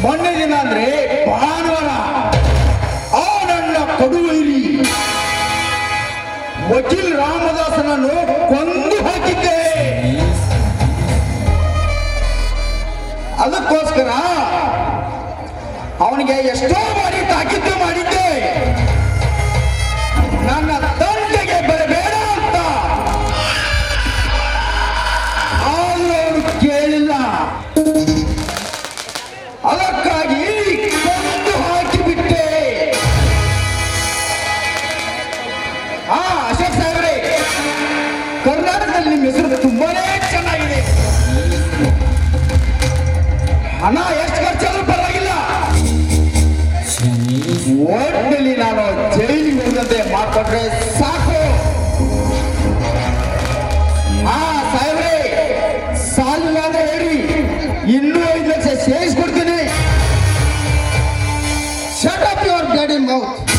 ಮೊನ್ನೆ ದಿನ ಅಂದ್ರೆ ಭಾನುವಾರ ಆ ನನ್ನ ಕಡುವೈರಿ ವಕೀಲ್ ರಾಮದಾಸನನ್ನು ಕೊಂದು ಹಾಕಿದ್ದೆ. ಅದಕ್ಕೋಸ್ಕರ ಅವನಿಗೆ ಎಷ್ಟೋ ಬಾರಿ ತಾಕೀತು ಮಾಡಿದ್ದೆ, ನನ್ನ ತಂದೆಗೆ ಬರಬೇಡ ಅಂತ. ಆದರೂ ಅವನು ಕೇಳಿಲ್ಲ. ಅದಕ್ಕಾಗಿ ಕೊಂದು ಹಾಕಿಬಿಟ್ಟೆ. ಅಶೋಕ್ ಸಾಹೇಬ್ರೆ, ಕರ್ನಾಟಕದಲ್ಲಿ ನಿಮ್ಮ ಹೆಸರು ತುಂಬಾನೇ ಚೆನ್ನಾಗಿದೆ. ಹಣ ಎಷ್ಟು ಖರ್ಚಾದ್ರೂ ಪರವಾಗಿಲ್ಲ, ಒಟ್ಟಿನಲ್ಲಿ ನಾನು ಜೈಲಿಗೆ ಹೋದಂತೆ ಮಾಡ್ಕೊಂಡ್ರೆ ಸಾಕು. ಸಾಹೇಬ್ರೆ, ಸಾಲಿಲ್ಲ ಅಂದ್ರೆ ಹೇಳಿ, ಇನ್ನೂ 5 lakh ಸೇರಿಸ್ಕೊಡ್ತೀನಿ. Shut up your bloody mouth.